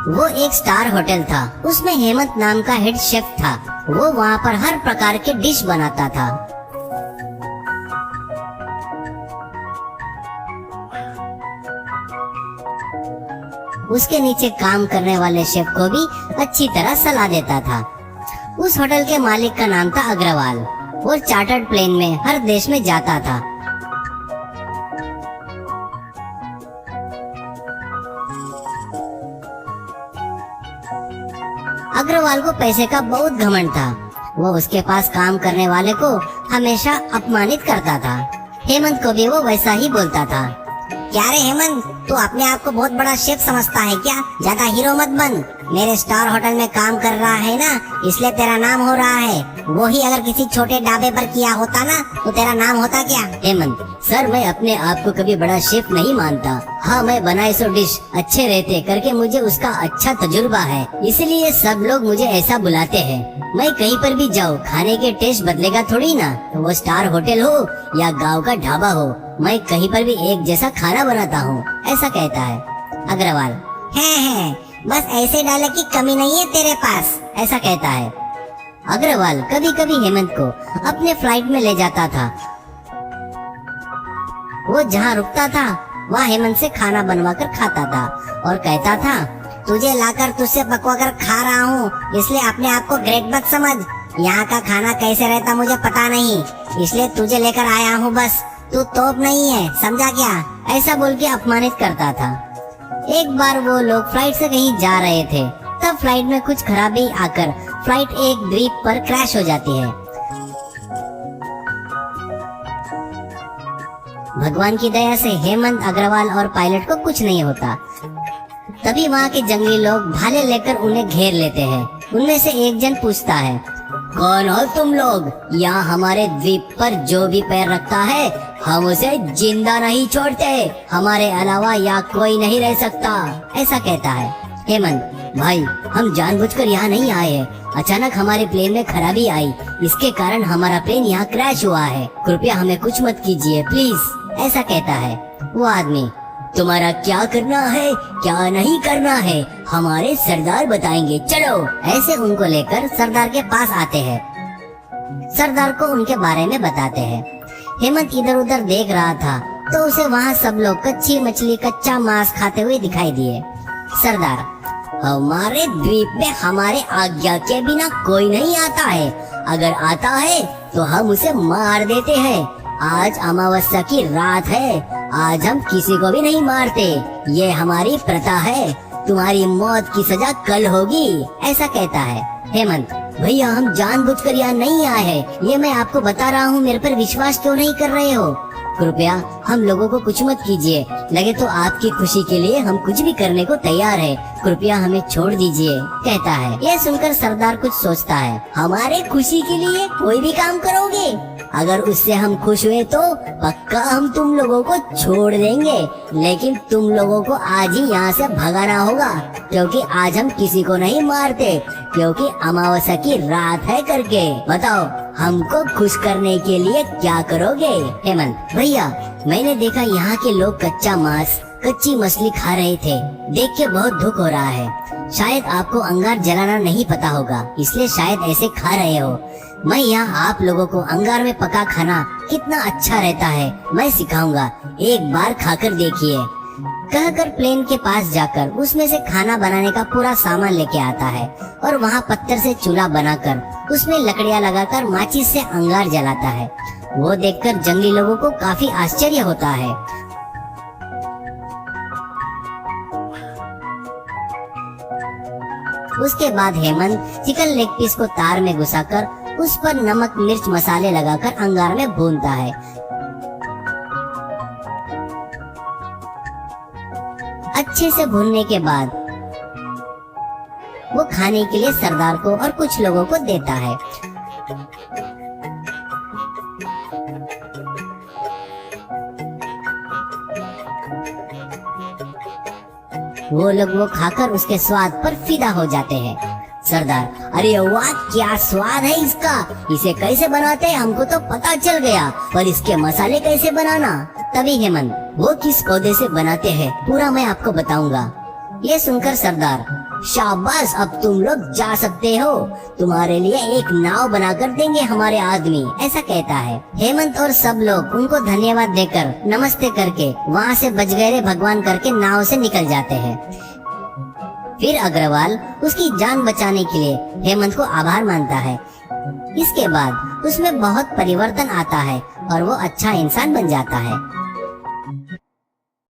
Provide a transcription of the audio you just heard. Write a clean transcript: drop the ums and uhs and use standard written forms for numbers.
वो एक star hotel था। उसमें हेमंत नाम का हेड शेफ था। वो वहाँ पर हर प्रकार के डिश बनाता था। उसके नीचे काम करने वाले शेफ को भी अच्छी तरह सलाह देता था। उस होटल के मालिक का नाम था अग्रवाल। वो चार्टर्ड प्लेन में हर देश में जाता था। अग्रवाल को पैसे का बहुत घमंड था। वो उसके पास काम करने वाले को हमेशा अपमानित करता था। हेमंत को भी वो वैसा ही बोलता था। क्या रे हेमंत, तू अपने आप को बहुत बड़ा शेफ समझता है क्या? ज्यादा हीरो मत बन। मेरे स्टार होटल में काम कर रहा है ना, इसलिए तेरा नाम हो रहा है। वो ही अगर किसी छोटे ढाबे पर किया होता ना, तो तेरा नाम होता क्या? हेमंत, सर मैं अपने आप को कभी बड़ा शेफ नहीं मानता। हाँ, मैं बनाए सो डिश अच्छे रहते करके मुझे उसका अच्छा तजुर्बा है, इसलिए सब लोग मुझे ऐसा बुलाते हैं। मैं कहीं पर भी जाऊँ, खाने के टेस्ट बदलेगा थोड़ी ना। तो वो स्टार होटल हो या गाँव का ढाबा हो, मैं कहीं पर भी एक जैसा खाना बनाता हूँ, ऐसा कहता है अग्रवाल। है बस ऐसे डायलॉग की कमी नहीं है तेरे पास, ऐसा कहता है अग्रवाल। कभी कभी हेमंत को अपने फ्लाइट में ले जाता था। वो जहाँ रुकता था वहाँ हेमंत से खाना बनवा कर खाता था और कहता था, तुझे लाकर तुझसे पकवा कर खा रहा हूँ, इसलिए अपने आप को ग्रेट मत समझ। यहाँ का खाना कैसे रहता मुझे पता नहीं, इसलिए तुझे लेकर आया हूँ बस। तू तोप नहीं है, समझा क्या? ऐसा बोल के अपमानित करता था। एक बार वो लोग फ्लाइट से कहीं जा रहे थे, तब फ्लाइट में कुछ खराबी आकर फ्लाइट एक द्वीप पर क्रैश हो जाती है। भगवान की दया से हेमंत, अग्रवाल और पायलट को कुछ नहीं होता। तभी वहाँ के जंगली लोग भाले लेकर उन्हें घेर लेते हैं। उनमें से एक जन पूछता है, कौन हो तुम लोग? यहाँ हमारे द्वीप पर जो भी पैर रखता है हम उसे जिंदा नहीं छोड़ते। हमारे अलावा यहाँ कोई नहीं रह सकता, ऐसा कहता है हेमंत। भाई, हम जानबूझकर यहाँ नहीं आए हैं। अचानक हमारे प्लेन में खराबी आई, इसके कारण हमारा प्लेन यहाँ क्रैश हुआ है। कृपया हमें कुछ मत कीजिए प्लीज, ऐसा कहता है वो आदमी। तुम्हारा क्या करना है क्या नहीं करना है हमारे सरदार बताएंगे, चलो। ऐसे उनको लेकर सरदार के पास आते हैं। सरदार को उनके बारे में बताते हैं। हेमंत इधर उधर देख रहा था तो उसे वहाँ सब लोग कच्ची मछली, कच्चा मांस खाते हुए दिखाई दिए। सरदार, हमारे द्वीप में हमारे आज्ञा के बिना कोई नहीं आता है। अगर आता है तो हम उसे मार देते हैं। आज अमावस्या की रात है, आज हम किसी को भी नहीं मारते, ये हमारी प्रथा है। तुम्हारी मौत की सजा कल होगी, ऐसा कहता है हेमंत। भैया, हम जानबूझकर यहाँ नहीं आए हैं, ये मैं आपको बता रहा हूँ। मेरे पर विश्वास क्यों नहीं कर रहे हो? कृपया हम लोगों को कुछ मत कीजिए, लगे तो आपकी खुशी के लिए हम कुछ भी करने को तैयार है। कृपया हमें छोड़ दीजिए, कहता है। यह सुनकर सरदार कुछ सोचता है। हमारे खुशी के लिए कोई भी काम करोगे? अगर उससे हम खुश हुए तो पक्का हम तुम लोगों को छोड़ देंगे, लेकिन तुम लोगों को आज ही यहाँ से भगाना होगा, क्योंकि आज हम किसी को नहीं मारते, क्योंकि अमावस्या की रात है करके। बताओ, हमको खुश करने के लिए क्या करोगे? हेमंत, भैया, मैंने देखा यहाँ के लोग कच्चा मांस, कच्ची मछली खा रहे थे, देख के बहुत दुख हो रहा है। शायद आपको अंगार जलाना नहीं पता होगा, इसलिए शायद ऐसे खा रहे हो। मैं यहाँ आप लोगों को अंगार में पका खाना कितना अच्छा रहता है मैं सिखाऊंगा, एक बार खाकर देखिए। कहकर प्लेन के पास जाकर उसमें से खाना बनाने का पूरा सामान लेके आता है और वहाँ पत्थर से चूल्हा बनाकर उसमें लकड़ियाँ लगाकर माचिस से अंगार जलाता है। वो देखकर जंगली लोगों को काफी आश्चर्य होता है। उसके बाद हेमंत चिकन लेग पीस को तार में घुसाकर उस पर नमक, मिर्च, मसाले लगाकर अंगार में भूनता है। अच्छे से भूनने के बाद वो खाने के लिए सरदार को और कुछ लोगों को देता है। वो लोग वो खाकर उसके स्वाद पर फिदा हो जाते हैं। सरदार, अरे वाह, क्या स्वाद है इसका, इसे कैसे बनाते हैं हमको तो पता चल गया, पर इसके मसाले कैसे बनाना? तभी हेमंत, वो किस पौधे से बनाते हैं पूरा मैं आपको बताऊंगा। ये सुनकर सरदार, शाबाश, अब तुम लोग जा सकते हो। तुम्हारे लिए एक नाव बनाकर देंगे हमारे आदमी, ऐसा कहता है। हेमंत और सब लोग उनको धन्यवाद देकर नमस्ते करके वहाँ से बच गए रे भगवान करके नाव से निकल जाते हैं। फिर अग्रवाल उसकी जान बचाने के लिए हेमंत को आभार मानता है। इसके बाद उसमें बहुत परिवर्तन आता है और वो अच्छा इंसान बन जाता है।